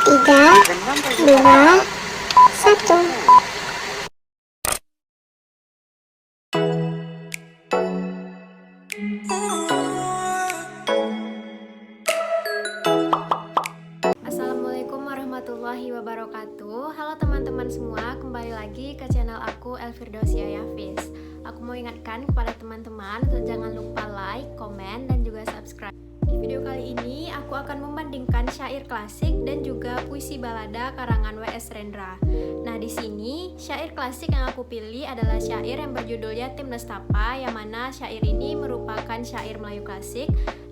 3, 2, 1. Assalamualaikum warahmatullahi wabarakatuh. Halo teman-teman semua, kembali lagi ke channel aku Elfirdosia Yafis. Aku mau ingatkan kepada teman-teman untuk jangan lupa like, komen, dan juga subscribe. Di video kali ini aku akan membandingkan syair klasik dan juga puisi balada karangan W.S. Rendra. Nah, di sini syair klasik yang aku pilih adalah syair yang berjudul Yatim Nestapa, yang mana syair ini merupakan syair Melayu klasik.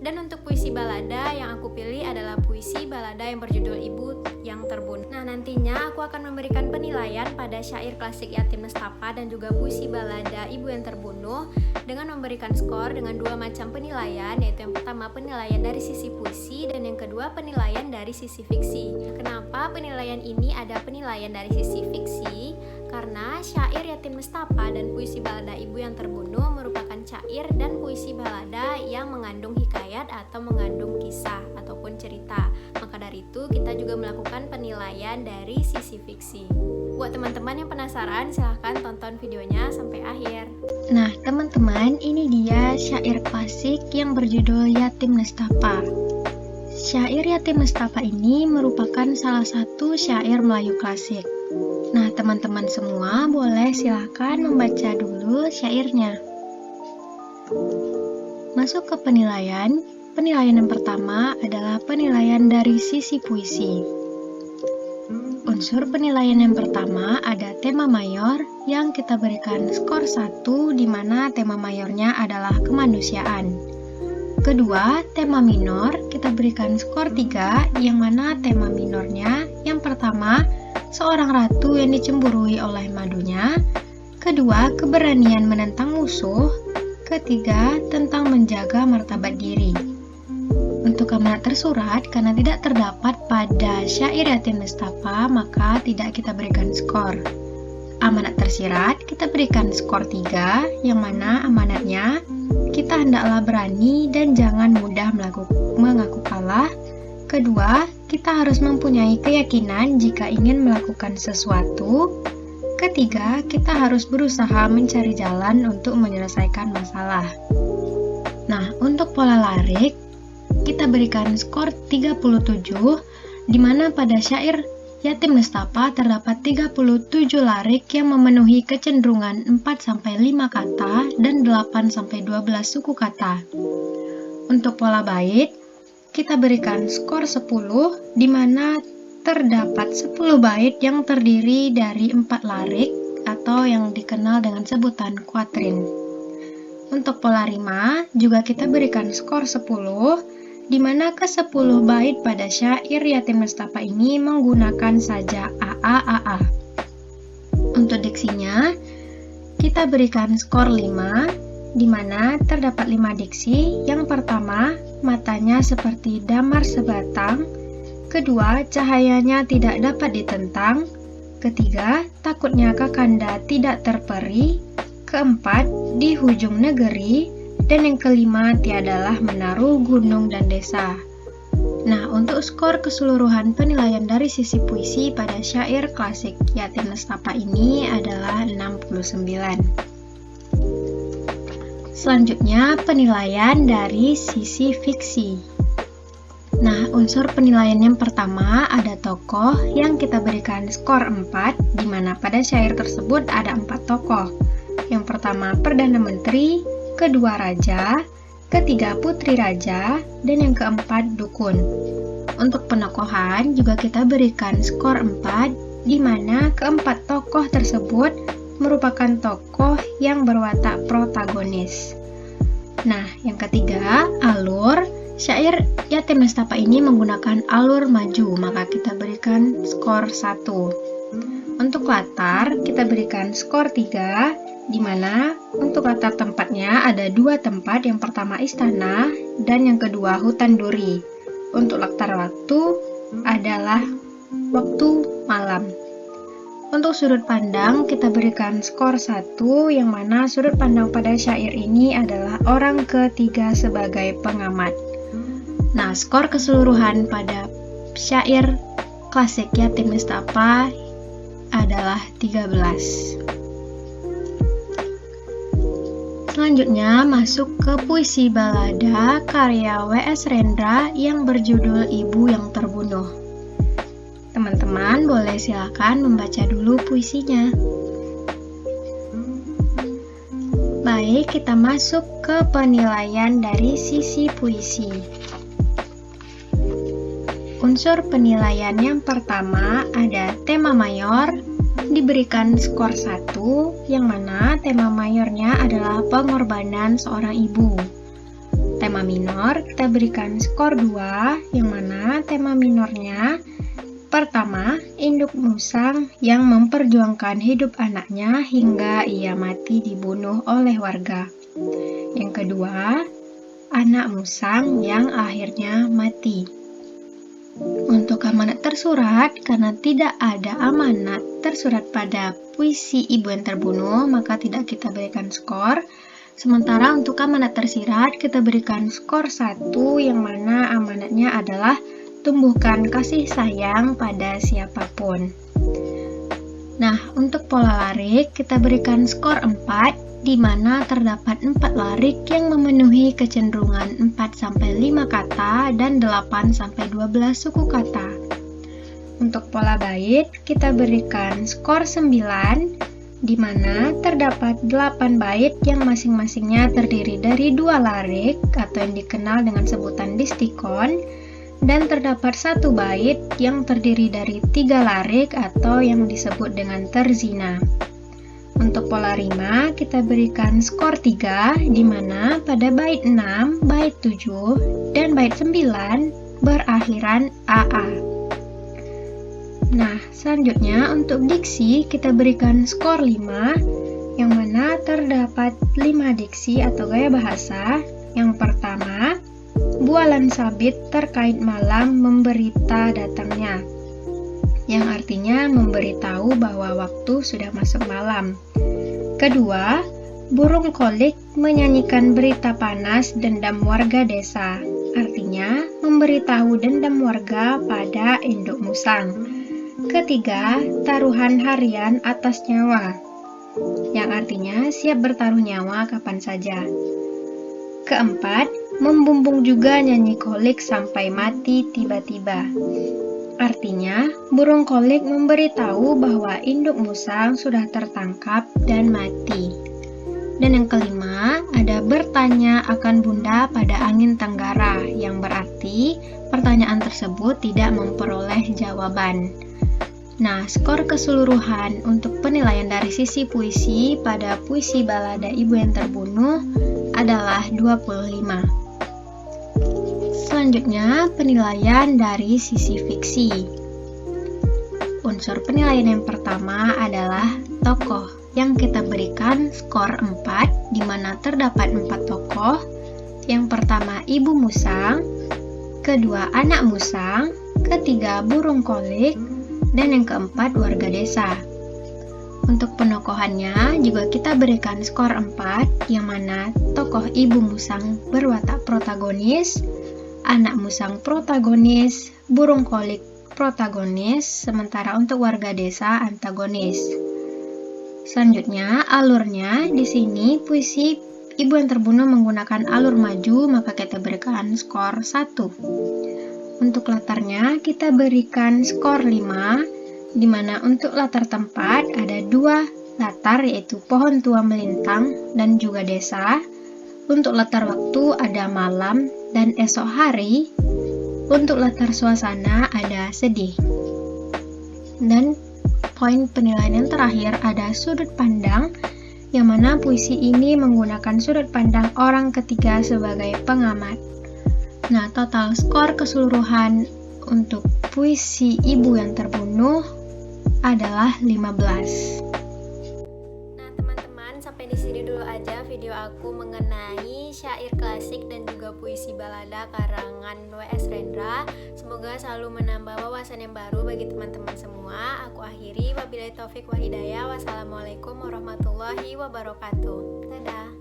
Dan untuk puisi balada yang aku pilih adalah puisi balada yang berjudul Ibu yang Terbunuh. Nah, nantinya aku akan memberikan penilaian pada syair klasik Yatim Nestapa dan juga puisi balada Ibu yang Terbunuh dengan memberikan skor dengan dua macam penilaian, yaitu yang pertama penilaian dari sisi puisi dan yang kedua penilaian dari sisi fiksi. Kenapa penilaian ini ada penilaian dari sisi fiksi? Karena syair Yatim Nestapa dan puisi balada Ibu yang Terbunuh merupakan syair dan puisi balada yang mengandung hikayat atau mengandung kisah ataupun cerita. Maka dari itu kita juga melakukan penilaian dari sisi fiksi. Buat teman-teman yang penasaran, silahkan tonton videonya sampai akhir. Nah teman-teman, ini dia syair klasik yang berjudul Yatim Nestapa. Syair Yatim Nestapa ini merupakan salah satu syair Melayu klasik. Nah teman-teman semua boleh silahkan membaca dulu syairnya. Masuk ke penilaian. Penilaian yang pertama adalah penilaian dari sisi puisi. Unsur penilaian yang pertama ada tema mayor yang kita berikan skor 1, di mana tema mayornya adalah kemanusiaan. Kedua, tema minor kita berikan skor 3, yang mana tema minornya yang pertama, seorang ratu yang dicemburui oleh madunya. Kedua, keberanian menentang musuh. Ketiga, tentang menjaga martabat diri. Untuk amanat tersurat, karena tidak terdapat pada syair Yatim Nestapa, maka tidak kita berikan skor. Amanat tersirat, kita berikan skor 3, yang mana amanatnya, kita hendaklah berani dan jangan mudah mengaku kalah. Kedua, kita harus mempunyai keyakinan jika ingin melakukan sesuatu. Ketiga, kita harus berusaha mencari jalan untuk menyelesaikan masalah. Nah, untuk pola lirik, kita berikan skor 37, di mana pada syair Yatim Nestapa terdapat 37 lirik yang memenuhi kecenderungan 4-5 kata dan 8-12 suku kata. Untuk pola bait, kita berikan skor 10, di mana terdapat 10 bait yang terdiri dari 4 lirik atau yang dikenal dengan sebutan kuatrin. Untuk pola rima juga kita berikan skor 10, di mana ke-10 bait pada syair Yatim Nestapa ini menggunakan saja AA. Untuk diksinya, kita berikan skor 5, di mana terdapat 5 diksi. Yang pertama, matanya seperti damar sebatang. Kedua, cahayanya tidak dapat ditentang. Ketiga, takutnya Kakanda tidak terperi. Keempat, di hujung negeri. Dan yang kelima, tiadalah menaruh gunung dan desa. Nah, untuk skor keseluruhan penilaian dari sisi puisi pada syair klasik Yatim Nestapa ini adalah 69. Selanjutnya, penilaian dari sisi fiksi. Nah, unsur penilaian yang pertama ada tokoh yang kita berikan skor 4, di mana pada syair tersebut ada 4 tokoh. Yang pertama, Perdana Menteri, kedua raja, ketiga putri raja, dan yang keempat dukun. Untuk penokohan juga kita berikan skor 4, di mana keempat tokoh tersebut merupakan tokoh yang berwatak protagonis. Nah, yang ketiga, alur. Syair Yatim Nestapa ini menggunakan alur maju, maka kita berikan skor 1. Untuk latar, kita berikan skor 3, di mana untuk latar tempatnya ada 2 tempat, yang pertama istana dan yang kedua hutan duri. Untuk latar waktu adalah waktu malam. Untuk sudut pandang kita berikan skor 1, yang mana sudut pandang pada syair ini adalah orang ketiga sebagai pengamat. Nah, skor keseluruhan pada syair klasik Yatim Nistapa adalah 13. Selanjutnya masuk ke puisi balada karya W.S. Rendra yang berjudul Ibu yang Terbunuh. Teman-teman boleh silakan membaca dulu puisinya. Baik, kita masuk ke penilaian dari sisi puisi. Unsur penilaian yang pertama ada tema mayor, diberikan skor 1, yang mana tema mayornya adalah pengorbanan seorang ibu. Tema minor kita berikan skor 2, yang mana tema minornya pertama, induk musang yang memperjuangkan hidup anaknya hingga ia mati dibunuh oleh warga. Yang kedua, anak musang yang akhirnya mati. Untuk amanat tersurat, karena tidak ada amanat tersurat pada puisi Ibu yang Terbunuh, maka tidak kita berikan skor. Sementara untuk amanat tersirat, kita berikan skor 1, yang mana amanatnya adalah tumbuhkan kasih sayang pada siapapun. Nah, untuk pola larik, kita berikan skor 4, di mana terdapat 4 larik yang memenuhi kecenderungan 4-5 kata dan 8-12 suku kata. Untuk pola bait, kita berikan skor 9, di mana terdapat 8 bait yang masing-masingnya terdiri dari 2 larik atau yang dikenal dengan sebutan distikon, dan terdapat 1 bait yang terdiri dari 3 larik atau yang disebut dengan terzina. Untuk pola rima, kita berikan skor 3, di mana pada bait 6, bait 7, dan bait 9 berakhiran AA. Nah, selanjutnya untuk diksi kita berikan skor 5, yang mana terdapat 5 diksi atau gaya bahasa. Yang pertama, bualan sabit terkait malam memberita datangnya, yang artinya memberitahu bahwa waktu sudah masuk malam. Kedua, burung kolik menyanyikan berita panas dendam warga desa, artinya memberitahu dendam warga pada induk musang. Ketiga, taruhan harian atas nyawa, yang artinya siap bertaruh nyawa kapan saja. Keempat, membumbung juga nyanyi kolik sampai mati tiba-tiba. Artinya, burung kolik memberitahu bahwa induk musang sudah tertangkap dan mati. Dan yang kelima, ada bertanya akan bunda pada angin tenggara, yang berarti pertanyaan tersebut tidak memperoleh jawaban. Nah, skor keseluruhan untuk penilaian dari sisi puisi pada puisi balada Ibu yang Terbunuh adalah 25. Selanjutnya, penilaian dari sisi fiksi. Unsur penilaian yang pertama adalah tokoh, yang kita berikan skor 4, di mana terdapat 4 tokoh. Yang pertama, ibu musang, kedua, anak musang, ketiga, burung kolik, dan yang keempat, warga desa. Untuk penokohannya juga kita berikan skor 4, yang mana tokoh ibu musang berwatak protagonis, anak musang protagonis, burung kolik protagonis, sementara untuk warga desa antagonis. Selanjutnya, alurnya di sini puisi Ibu yang Terbunuh menggunakan alur maju, maka kita berikan skor 1. Untuk latarnya kita berikan skor 5, di mana untuk latar tempat ada 2 latar, yaitu pohon tua melintang dan juga desa. Untuk latar waktu ada malam dan esok hari. Untuk latar suasana ada sedih. Dan poin penilaian yang terakhir ada sudut pandang, yang mana puisi ini menggunakan sudut pandang orang ketiga sebagai pengamat. Nah, total skor keseluruhan untuk puisi Ibu yang Terbunuh adalah 15. Sampai di sini dulu aja video aku mengenai syair klasik dan juga puisi balada karangan W.S. Rendra. Semoga selalu menambah wawasan yang baru bagi teman-teman semua. Aku akhiri, wabillahi taufik wa hidayah. Wassalamualaikum warahmatullahi wabarakatuh. Dadah.